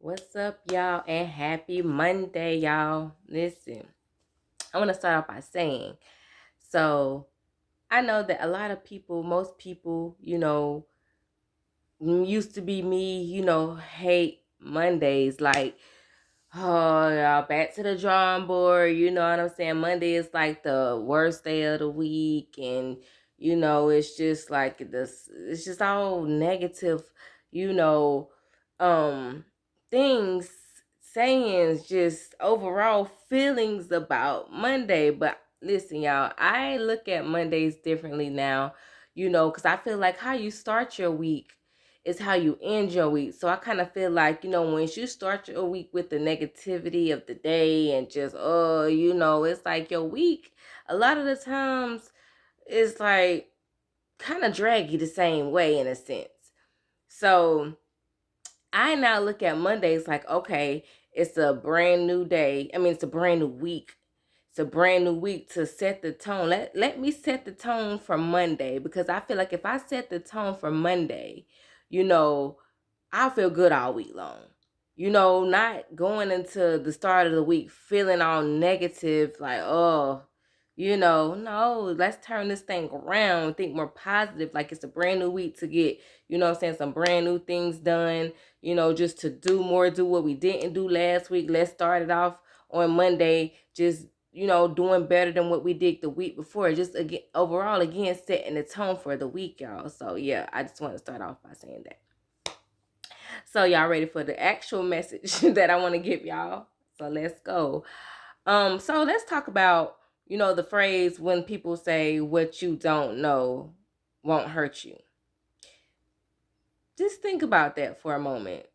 What's up, y'all? And happy Monday, y'all. Listen, I want to start off by saying, so I know that a lot of people, most people, used to be me, hate Mondays. Like, oh, y'all, back to the drawing board. You know what I'm saying? Monday is like the worst day of the week. And, it's just like this, it's just all negative, you know, um, things, sayings, just overall feelings about Monday. But listen, y'all, I look at Mondays differently now, because I feel like how you start your week is how you end your week. So I kind of feel like, once you start your week with the negativity of the day and just, it's like your week, a lot of the times, it's like kind of drag you the same way in a sense. So I now look at Mondays like, okay, it's a brand new day. I mean, it's a brand new week. It's a brand new week to set the tone. Let me set the tone for Monday, because I feel like if I set the tone for Monday, you know, I'll feel good all week long. Not going into the start of the week feeling all negative, like, oh, no, let's turn this thing around, think more positive, like it's a brand new week to get, some brand new things done, just to do more, do what we didn't do last week. Let's start it off on Monday, just, doing better than what we did the week before. Just again, overall, again, setting the tone for the week, y'all. So yeah, I just want to start off by saying that. So y'all ready for the actual message that I want to give y'all? So let's go. So let's talk about, the phrase when people say what you don't know won't hurt you. Just think about that for a moment.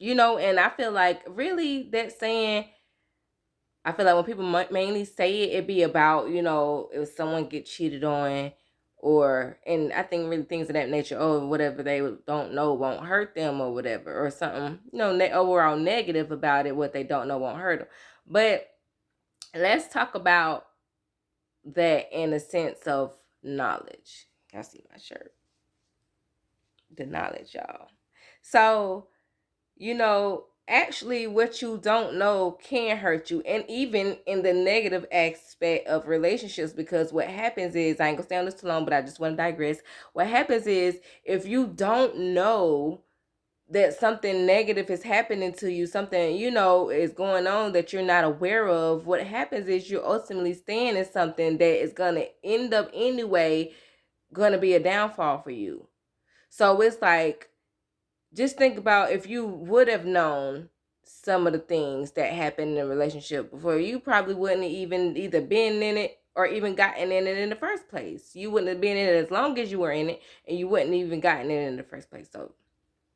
And I feel like really that saying, I feel like when people mainly say it be about, if someone get cheated on, and I think really things of that nature, or whatever they don't know won't hurt them or whatever, or something, overall negative about it, what they don't know won't hurt them. But let's talk about that in a sense of knowledge. I see my shirt. The knowledge, y'all. So, actually what you don't know can hurt you, and even in the negative aspect of relationships, because what happens is, I ain't gonna stay on this too long, but I just want to digress. What happens is, if you don't know that something negative is happening to you, something, is going on that you're not aware of, what happens is you're ultimately staying in something that is gonna end up anyway gonna be a downfall for you. So it's like, just think about if you would have known some of the things that happened in a relationship before, you probably wouldn't have even either been in it or even gotten in it in the first place. You wouldn't have been in it as long as you were in it, and you wouldn't even gotten in it in the first place. So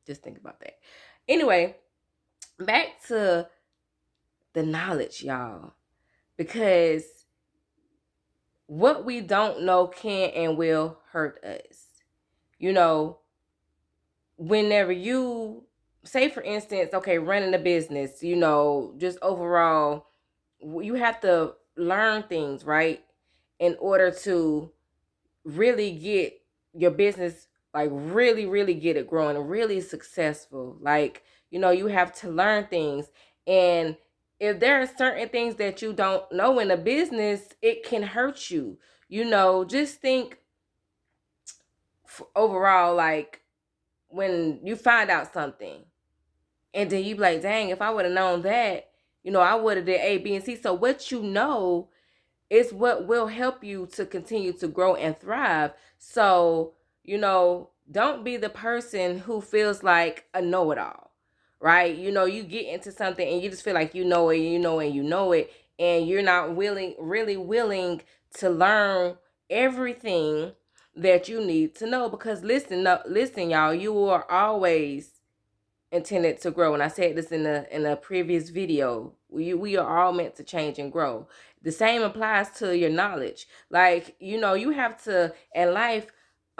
just think about that. Anyway, back to the knowledge, y'all, because what we don't know can and will hurt us. Whenever you say, for instance, okay, running a business, just overall, you have to learn things, right, in order to really get your business, like really, really get it growing, really successful. Like, you have to learn things. And if there are certain things that you don't know in a business, it can hurt you. Just think overall, like, when you find out something and then you be like, dang, if I would have known that, I would have did A, B, and C. So what is what will help you to continue to grow and thrive. So, don't be the person who feels like a know-it-all, right? You get into something and you just feel like you know it, and you know it, and you're not really willing to learn everything that you need to know. Because listen, no, listen, y'all, you are always intended to grow. And I said this in a previous video. We are all meant to change and grow. The same applies to your knowledge. Like, you have to, in life,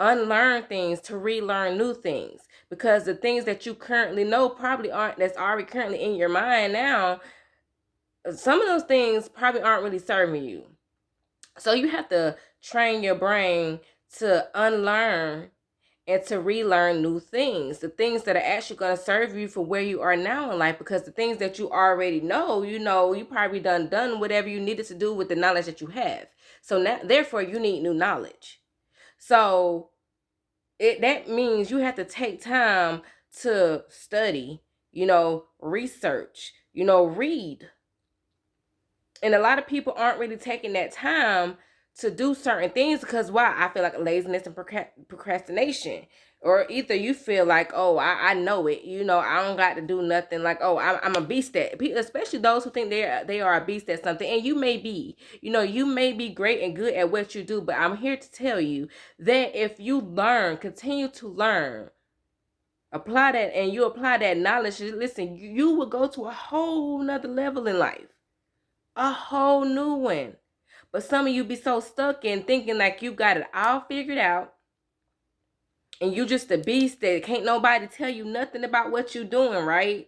unlearn things to relearn new things, because the things that you currently know probably aren't, that's already currently in your mind now, some of those things probably aren't really serving you. So you have to train your brain to unlearn and to relearn new things, the things that are actually going to serve you for where you are now in life. Because the things that you already know, you probably done whatever you needed to do with the knowledge that you have. So now, therefore, you need new knowledge. So that means you have to take time to study, research, read. And a lot of people aren't really taking that time to do certain things because why? I feel like laziness and procrastination. Or either you feel like, oh, I know it, I don't got to do nothing. Like, oh, I'm a beast at, especially those who think they are a beast at something. And you may be, you may be great and good at what you do. But I'm here to tell you that if you continue to learn, apply that, and you apply that knowledge, listen, you will go to a whole nother level in life. A whole new one. But some of you be so stuck in thinking like you got it all figured out, and you just a beast that can't nobody tell you nothing about what you doing, right?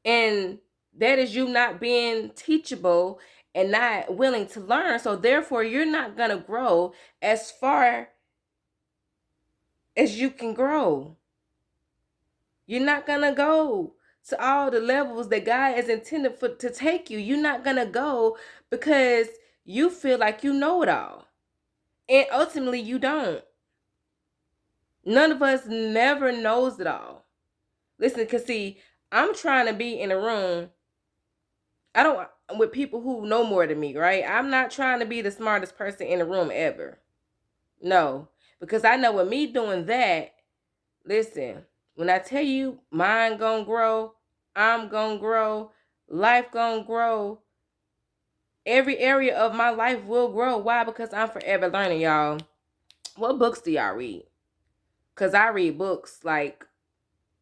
And that is you not being teachable and not willing to learn. So therefore, you're not gonna grow as far as you can grow. You're not gonna go to all the levels that God has intended to take you. You're not gonna go because you feel like you know it all. And ultimately you don't. None of us never knows it all. Listen, because see, I'm trying to be in a room. With people who know more than me, right? I'm not trying to be the smartest person in the room ever. No. Because I know with me doing that, listen, when I tell you mind gonna grow, I'm gonna grow, life gonna grow, every area of my life will grow. Why? Because I'm forever learning, y'all. What books do y'all read? Because I read books like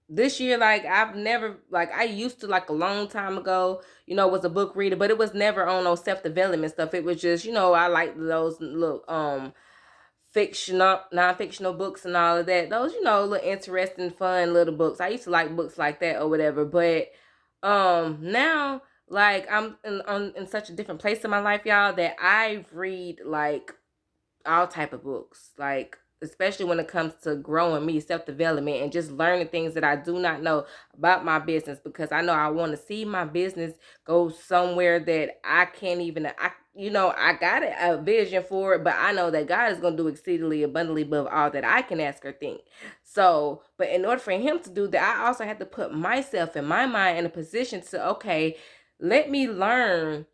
this year. Like I've never, like I used to, like a long time ago, was a book reader, but it was never on no self-development stuff. It was just, I like those little fictional, non-fictional books and all of that. Those, little interesting, fun little books. I used to like books like that or whatever. But now, like I'm in such a different place in my life, y'all, that I read like all type of books, like especially when it comes to growing me, self-development, and just learning things that I do not know about my business, because I know I want to see my business go somewhere that I can't even, I got a vision for it, but I know that God is going to do exceedingly abundantly above all that I can ask or think. So, but in order for him to do that, I also have to put myself and my mind in a position to, okay, let me learn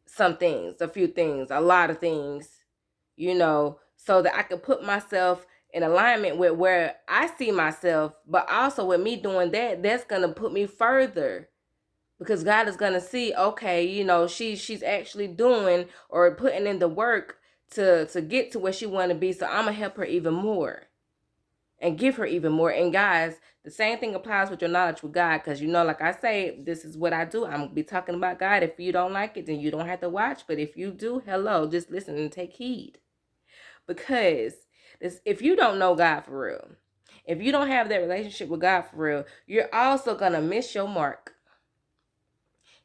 some things, a few things, a lot of things, so that I can put myself in alignment with where I see myself. But also with me doing that, that's going to put me further, because God is going to see, okay, she's actually doing or putting in the work to get to where she want to be. So I'm going to help her even more and give her even more. And guys, the same thing applies with your knowledge with God, because like I say, this is what I do. I'm gonna be talking about God. If you don't like it, then you don't have to watch. But if you do, hello, just listen and take heed. Because if you don't know God for real, if you don't have that relationship with God for real, you're also gonna miss your mark.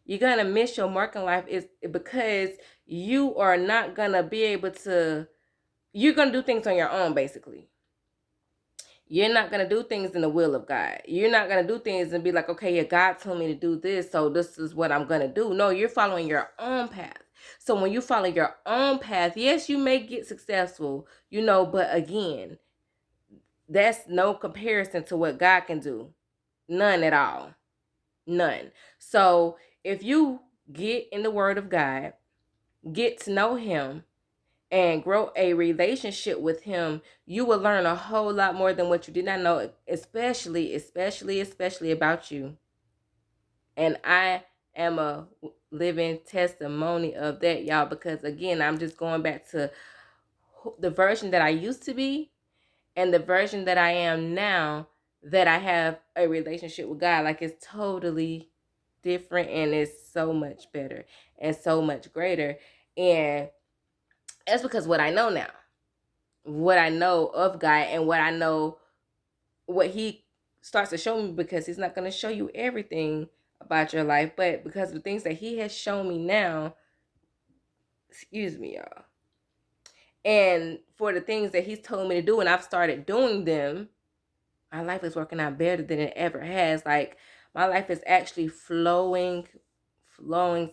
You're gonna miss your mark in life, is because you are not gonna be able to. You're gonna do things on your own, basically. You're not going to do things in the will of God. You're not going to do things and be like, okay, yeah, God told me to do this, so this is what I'm going to do. No, you're following your own path. So when you follow your own path, yes, you may get successful, but again, that's no comparison to what God can do. None at all. None. So if you get in the Word of God, get to know him, and grow a relationship with him, you will learn a whole lot more than what you did not know, especially about you. And I am a living testimony of that, y'all, because again, I'm just going back to the version that I used to be and the version that I am now, that I have a relationship with God. Like, it's totally different, and it's so much better and so much greater. And that's because what I know now, what I know of God, and what I know, what he starts to show me, because he's not going to show you everything about your life, but because of the things that he has shown me now, excuse me, y'all. And for the things that he's told me to do and I've started doing them, my life is working out better than it ever has. Like, my life is actually flowing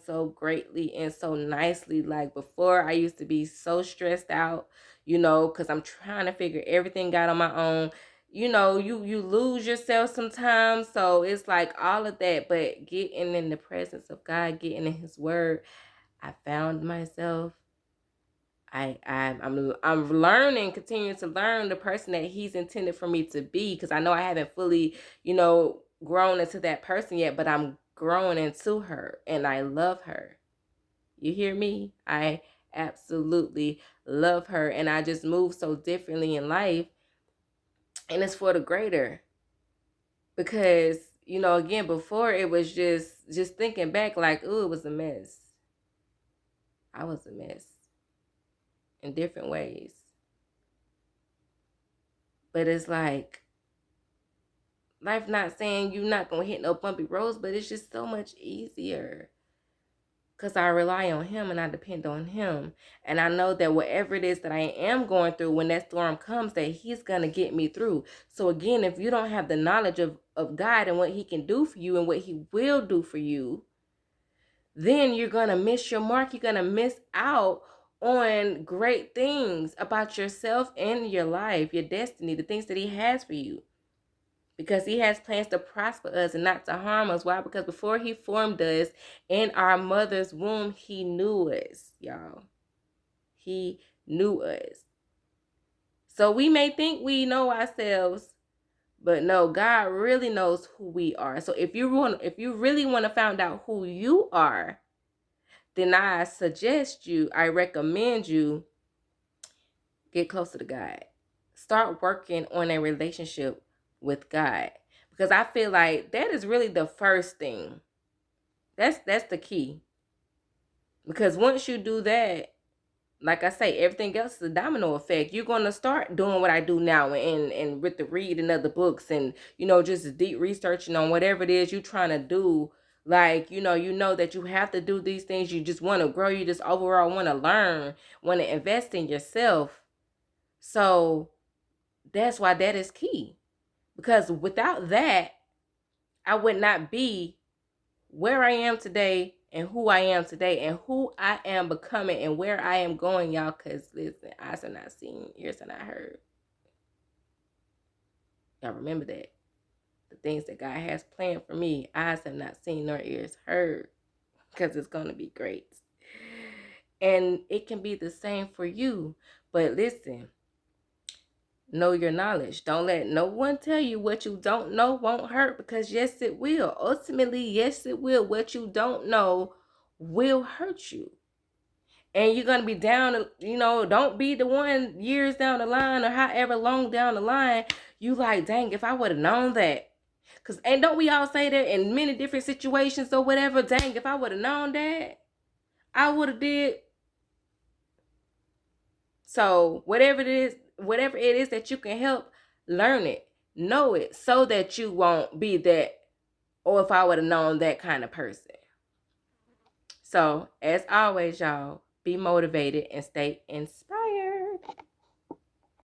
so greatly and so nicely. Like, before, I used to be so stressed out, because I'm trying to figure everything out on my own. You lose yourself sometimes. So it's like all of that. But getting in the presence of God, getting in his word, I found myself. I'm learning, continuing to learn the person that he's intended for me to be, because I know I haven't fully, grown into that person yet, but I'm growing into her and I love her. You hear me? I absolutely love her, and I just move so differently in life, and it's for the greater. Because, again, before it was just thinking back, like, oh, it was a mess. I was a mess in different ways. But it's like, life not saying you're not going to hit no bumpy roads, but it's just so much easier. Because I rely on him and I depend on him. And I know that whatever it is that I am going through, when that storm comes, that he's going to get me through. So again, if you don't have the knowledge of God and what he can do for you and what he will do for you, then you're going to miss your mark. You're going to miss out on great things about yourself and your life, your destiny, the things that he has for you. Because he has plans to prosper us and not to harm us. Why? Because before he formed us in our mother's womb, he knew us, y'all. He knew us. So we may think we know ourselves, but no, God really knows who we are. So if you really want to find out who you are, then I recommend you get closer to God. Start working on a relationship with God. Because I feel like that is really the first thing. That's the key. Because once you do that, like I say, everything else is a domino effect. You're going to start doing what I do now, and with the reading of the books, and just deep researching on whatever it is you're trying to do. Like, you know that you have to do these things. You just want to grow. You just overall want to learn, want to invest in yourself. So that's why that is key. Because without that, I would not be where I am today and who I am today and who I am becoming and where I am going, y'all. Because listen, eyes have not seen, ears have not heard. Y'all remember that. The things that God has planned for me, eyes have not seen nor ears heard. Because it's going to be great. And it can be the same for you. But listen, know your knowledge. Don't let no one tell you what you don't know won't hurt, because yes, it will. Ultimately, yes, it will. What you don't know will hurt you. And you're going to be down, don't be the one years down the line or however long down the line, you like, dang, if I would have known that. And don't we all say that in many different situations or whatever, dang, if I would have known that, I would have did. So whatever it is that you can help, learn it, know it, so that you won't be that, or if I would have known that kind of person. So as always, y'all, be motivated and stay inspired.